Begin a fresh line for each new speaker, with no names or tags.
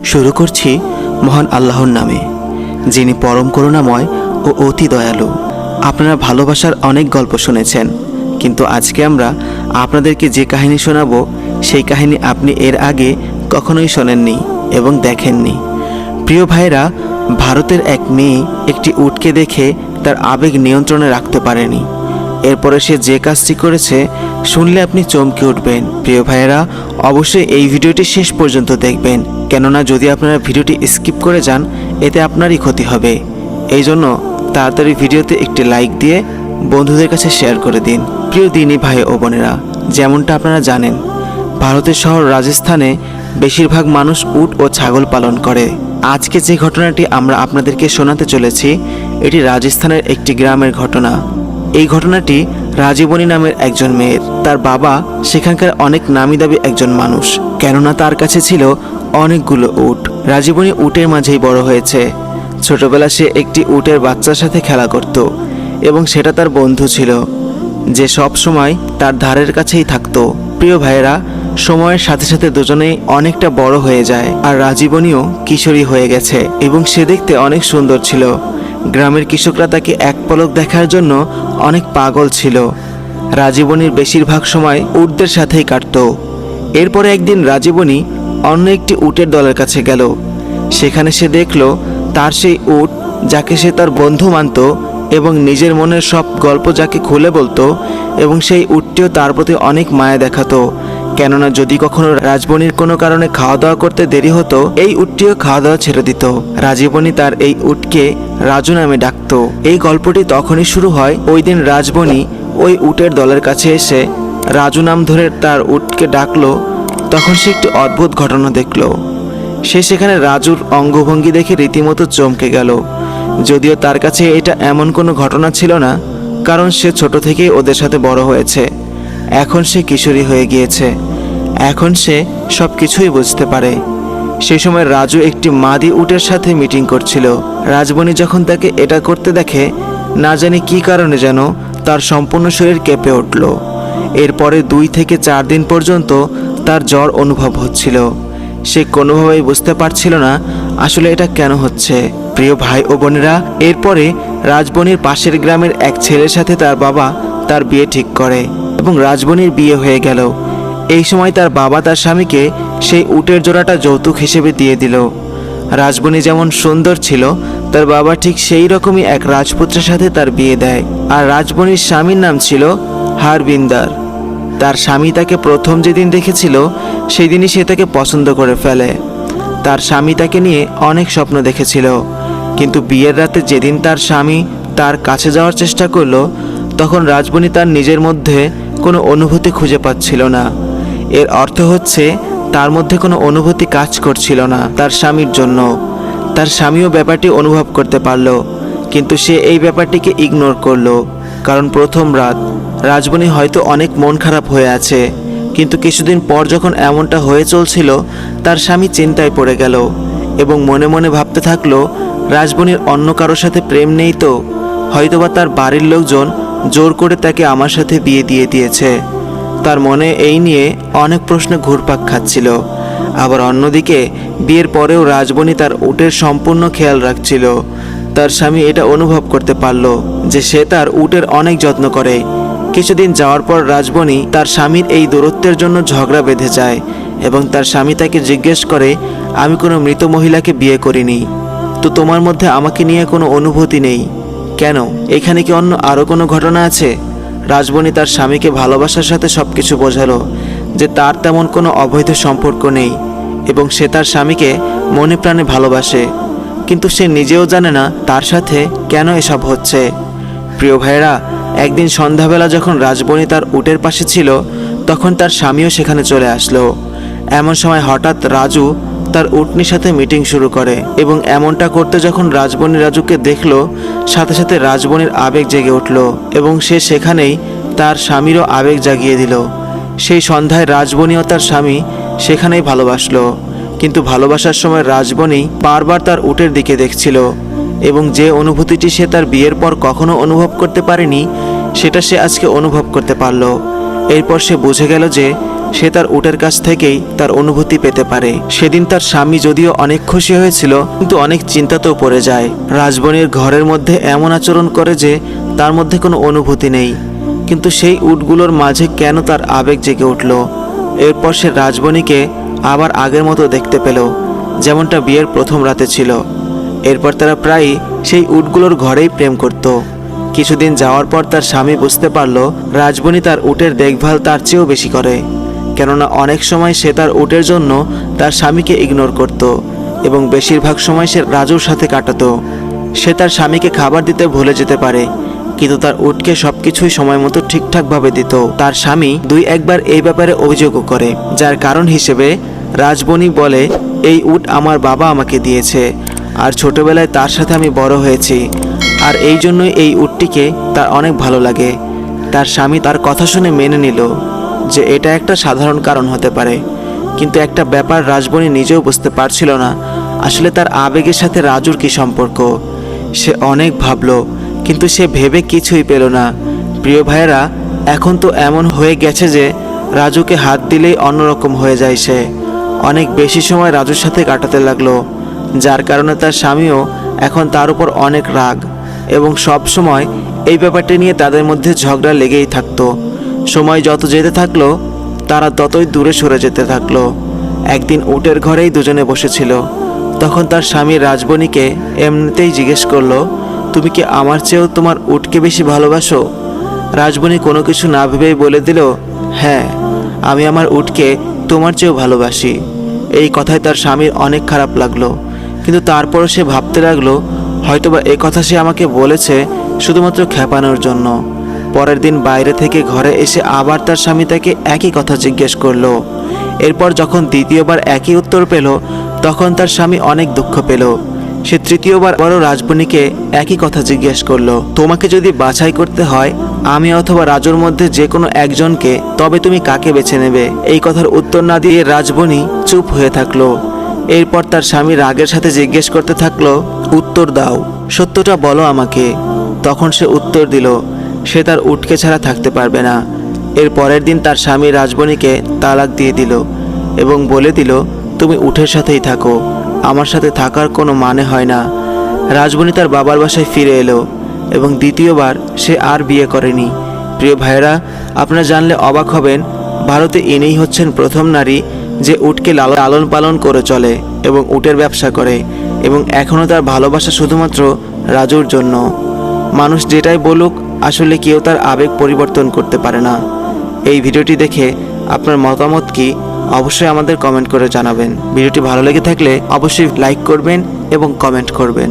শুরু করছি মহান আল্লাহর নামে, যিনি পরম করুণাময় ও অতি দয়ালু। আপনারা ভালোবাসার অনেক গল্প শুনেছেন, কিন্তু আজকে আমরা আপনাদেরকে যে কাহিনী শোনাবো সেই কাহিনী আপনি এর আগে কখনোই শোনেননি এবং দেখেননি। প্রিয় ভাইরা, ভারতের এক মেয়ে একটি উটকে দেখে তার আবেগ নিয়ন্ত্রণে রাখতে পারেনি। এরপরে সে যে কাজটি করেছে শুনলে আপনি চমকে উঠবেন। প্রিয় ভাইয়েরা, অবশ্যই এই ভিডিওটি শেষ পর্যন্ত দেখবেন, কেননা যদি আপনারা ভিডিওটি স্কিপ করে যান এতে আপনারই ক্ষতি হবে। এই জন্য তাড়াতাড়ি ভিডিওতে একটি লাইক দিয়ে বন্ধুদের কাছে শেয়ার করে দিন। প্রিয় দিনী ভাই ও বোনেরা, যেমনটা আপনারা জানেন, ভারতের শহর রাজস্থানে বেশিরভাগ মানুষ উট ও ছাগল পালন করে। আজকে যে ঘটনাটি আমরা আপনাদেরকে শোনাতে চলেছি এটি রাজস্থানের একটি গ্রামের ঘটনা। এই ঘটনাটি রাজীবনী নামের একজন মেয়ের। তার বাবা সেখানকার অনেক নামিদামি একজন মানুষ, কেননা তার কাছে ছিল অনেকগুলো উট। রাজীবনী উটের মাঝেই বড় হয়েছে। ছোটবেলা সে একটি উটের বাচ্চার সাথে খেলা করত এবং সেটা তার বন্ধু ছিল, যে সব সময় তার ধারের কাছেই থাকতো। প্রিয় ভাইয়েরা, সময়ের সাথে সাথে দুজনেই অনেকটা বড় হয়ে যায়, আর রাজীবনীও কিশোরী হয়ে গেছে এবং সে দেখতে অনেক সুন্দর ছিল। গ্রামের কৃষকরা তাকে এক পলক দেখার জন্য অনেক পাগল ছিল। রাজীবনীর বেশিরভাগ সময় উটদের সাথেই কাটত। এরপরে একদিন রাজীবনী অন্য একটি উটের দলের কাছে গেল। সেখানে সে দেখল তার সেই উট, যাকে সে তার বন্ধু মানত এবং নিজের মনের সব গল্প যাকে খুলে বলতো, এবং সেই উটটিও তার প্রতি অনেক মায়া দেখাতো, কেননা যদি কখনো রাজবনির কোনো কারণে খাওয়া দাওয়া করতে দেরি হতো এই উটটিও খাওয়া দাওয়া ছেড়ে দিত। রাজীবনী তার এই উটকে রাজু নামে ডাকতো। এই গল্পটি তখনই শুরু হয়। ওই দিন রাজবনী ওই উটের দলের কাছে এসে রাজু নাম ধরে তার উটকে ডাকলো। তখন সে একটি অদ্ভুত ঘটনা দেখল। সে সেখানে রাজুর অঙ্গভঙ্গি দেখে রীতিমতো চমকে গেল, যদিও তার কাছে এটা এমন কোনো ঘটনা ছিল না, কারণ সে ছোট থেকেই ওদের সাথে বড় হয়েছে। এখন সে কিশোরী হয়ে গিয়েছে, এখন সে সব কিছুই বুঝতে পারে। সেই সময় রাজু একটি মাদি উটের সাথে মিটিং করছিল। রাজবনী যখন তাকে এটা করতে দেখে, না জানি কী কারণে যেন তার সম্পূর্ণ শরীর কেঁপে উঠল। এরপরে 2 থেকে 4 দিন পর্যন্ত তার জ্বর অনুভব হচ্ছিল। সে কোনোভাবেই বুঝতে পারছিল না আসলে এটা কেন হচ্ছে। প্রিয় ভাই ও বোনেরা, এরপরে রাজবনীর পাশের গ্রামের এক ছেলের সাথে তার বাবা তার বিয়ে ঠিক করে এবং রাজবনীর বিয়ে হয়ে গেল। এই সময় তার বাবা তার স্বামীকে সেই উটের জোড়াটা যৌতুক হিসেবে দিয়ে দিল। রাজবনী যেমন সুন্দর ছিল, তার বাবা ঠিক সেই রকমই এক রাজপুত্রের সাথে তার বিয়ে দেয়। আর রাজবনীর স্বামীর নাম ছিল হারবিন্দার। তার স্বামী তাকে প্রথম যেদিন দেখেছিল সেই দিনই সে তাকে পছন্দ করে ফেলে। তার স্বামী তাকে নিয়ে অনেক স্বপ্ন দেখেছিল, কিন্তু বিয়ের রাতে যেদিন তার স্বামী তার কাছে যাওয়ার চেষ্টা করলো, তখন রাজবনী তার নিজের মধ্যে কোনো অনুভূতি খুঁজে পাচ্ছিল না। এর অর্থ হচ্ছে তার মধ্যে কোনো অনুভূতি কাজ করছিল না তার স্বামীর জন্য। তার স্বামীও ব্যাপারটি অনুভব করতে পারল, কিন্তু সে এই ব্যাপারটিকে ইগনোর করলো, কারণ প্রথম রাত রাজবনী হয়তো অনেক মন খারাপ হয়ে আছে। কিন্তু কিছুদিন পর যখন এমনটা হয়ে চলছিল, তার স্বামী চিন্তায় পড়ে গেল এবং মনে মনে ভাবতে থাকলো, রাজবনীর অন্য কারোর সাথে প্রেম নেই তো? হয়তোবা তার বাড়ির লোকজন জোর করে তাকে আমার সাথে বিয়ে দিয়ে দিয়েছে। তার মনে এই নিয়ে অনেক প্রশ্ন ঘুরপাক খাচ্ছিল। আবার অন্যদিকে বিয়ের পরেও রাজবনী তার উটের সম্পূর্ণ খেয়াল রাখছিল। তার স্বামী এটা অনুভব করতে পারল যে সে তার উটের অনেক যত্ন করে। কিছুদিন যাওয়ার পর রাজবনী তার স্বামীর এই দূরত্বের জন্য ঝগড়া বেঁধে যায় এবং তার স্বামী তাকে জিজ্ঞেস করে, আমি কোনো মৃত মহিলাকে বিয়ে করিনি, তো তোমার মধ্যে আমাকে নিয়ে কোনো অনুভূতি নেই কেন? এখানে কি অন্য আরও কোনো ঘটনা আছে? রাজবনী তার স্বামীকে ভালোবাসার সাথে সব কিছু বোঝালো যে তার তেমন কোনো অবৈধ সম্পর্ক নেই এবং সে তার স্বামীকে মনে প্রাণে ভালোবাসে, কিন্তু সে নিজেও জানে না তার সাথে কেন এসব হচ্ছে। প্রিয় ভাইয়েরা, একদিন সন্ধ্যাবেলা যখন রাজবনী তার উটের পাশে ছিল, তখন তার স্বামীও সেখানে চলে আসলো। এমন সময় হঠাৎ রাজু তার উটনির সাথে মিটিং শুরু করে এবং এমনটা করতে যখন রাজবনী রাজুকে দেখলো, সাথে সাথে রাজবনীর আবেগ জেগে উঠল এবং সে সেখানেই তার স্বামীরও আবেগ জাগিয়ে দিল। সেই সন্ধ্যায় রাজবনী ও তার স্বামী সেখানেই ভালোবাসলো, কিন্তু ভালোবাসার সময় রাজবনী বারবার তার উটের দিকে দেখছিল এবং যে অনুভূতিটি সে তার বিয়ের পর কখনো অনুভব করতে পারেনি, সেটা সে আজকে অনুভব করতে পারল। এরপর সে বুঝে গেল যে সে তার উটের কাছ থেকেই তার অনুভূতি পেতে পারে। সেদিন তার স্বামী যদিও অনেক খুশি হয়েছিল, কিন্তু অনেক চিন্তাতেও পড়ে যায়। রাজবনির ঘরের মধ্যে এমন আচরণ করে যে তার মধ্যে কোনো অনুভূতি নেই, কিন্তু সেই উটগুলোর মাঝে কেন তার আবেগ জেগে উঠল। এরপর সে রাজবনিকে আবার আগের মতো দেখতে পেল, যেমনটা বিয়ের প্রথম রাতে ছিল। এরপর তারা প্রায়ই সেই উটগুলোর ঘরেই প্রেম করত। কিছুদিন যাওয়ার পর তার স্বামী বুঝতে পারল রাজবনি তার উটের দেখভাল তার চেয়েও বেশি করে, কেননা অনেক সময় সে তার উটের জন্য তার স্বামীকে ইগনোর করত এবং বেশিরভাগ সময় সে রাজুর সাথে কাটাতো। সে তার স্বামীকে খাবার দিতে ভুলে যেতে পারে, কিন্তু তার উটকে সবকিছুই সময় মতো ঠিকঠাকভাবে দিত। তার স্বামী 2 একবার এই ব্যাপারে অভিযোগও করে, যার কারণ হিসেবে রাজবনি বলে, এই উট আমার বাবা আমাকে দিয়েছে, আর ছোটবেলায় তার সাথে আমি বড় হয়েছি, আর এই জন্যই এই উটটিকে তার অনেক ভালো লাগে। তার স্বামী তার কথা শুনে মেনে নিল যে এটা একটা সাধারণ কারণ হতে পারে, কিন্তু একটা ব্যাপার রাজবনি নিজেও বুঝতে পারছিল না, আসলে তার আবেগের সাথে রাজুর কী সম্পর্ক। সে অনেক ভাবলো, কিন্তু সে ভেবে কিছুই পেল না। প্রিয় ভাইয়েরা, এখন তো এমন হয়ে গেছে যে রাজুকে হাত দিলেই অন্যরকম হয়ে যায়। সে অনেক বেশি সময় রাজুর সাথে কাটাতে লাগলো, যার কারণে তার স্বামীও এখন তার উপর অনেক রাগ, এবং সব সময় এই ব্যাপারটি নিয়ে তাদের মধ্যে ঝগড়া লেগেই থাকতো। সময় যত যেতে থাকলো তারা ততই দূরে সরে যেতে থাকলো। একদিন উটের ঘরেই দুজনে বসেছিল, তখন তার স্বামী রাজবনিকে এমনিতেই জিজ্ঞেস করলো, তুমি কি আমার চেয়েও তোমার উটকে বেশি ভালোবাসো? রাজবনি কোনো কিছু না ভেবেই বলে দিল, হ্যাঁ, আমি আমার উটকে তোমার চেয়েও ভালোবাসি। এই কথায় তার স্বামীর অনেক খারাপ লাগলো, কিন্তু তারপরও সে ভাবতে লাগলো, হয়তোবা এই কথা সে আমাকে বলেছে শুধুমাত্র খেপানোর জন্য। পরের দিন বাইরে থেকে ঘরে এসে আবার তার স্বামী তাকে একই কথা জিজ্ঞেস করলো। এরপর যখন দ্বিতীয়বার একই উত্তর পেল, তখন তার স্বামী অনেক দুঃখ পেল। সে তৃতীয়বার আবারও রাজবনিকে একই কথা জিজ্ঞেস করলো, তোমাকে যদি বাছাই করতে হয় আমি অথবা রাজুর মধ্যে যে কোনো একজনকে, তবে তুমি কাকে বেছে নেবে? এই কথার উত্তর না দিয়ে রাজবনি চুপ হয়ে থাকলো। এরপর তার স্বামী রাগের সাথে জিজ্ঞেস করতে থাকলো, উত্তর দাও, সত্যটা বলো আমাকে। তখন সে উত্তর দিল, সে তার উটকে ছাড়া থাকতে পারবে না। এর পরের দিন তার স্বামী রাজবনিকে তালাক দিয়ে দিল এবং বলে দিল, তুমি উটের সাথেই থাকো, আমার সাথে থাকার কোনো মানে হয় না। রাজবনি তার বাবার বাসায় ফিরে এলো এবং দ্বিতীয়বার সে আর বিয়ে করেনি। প্রিয় ভাইয়েরা, আপনারা জানলে অবাক হবেন, ভারতে ইনিই হচ্ছেন প্রথম নারী যে উটকে লালন পালন করে চলে এবং উটের ব্যবসা করে, এবং এখনও তার ভালোবাসা শুধুমাত্র রাজুর জন্য। মানুষ যেটাই বলুক, আসলে কেউ তার আবেগ পরিবর্তন করতে পারে না। এই ভিডিওটি দেখে আপনার মতামত কি অবশ্যই আমাদের কমেন্ট করে জানাবেন। ভিডিওটি ভালো লেগে থাকলে অবশ্যই লাইক করবেন এবং কমেন্ট করবেন।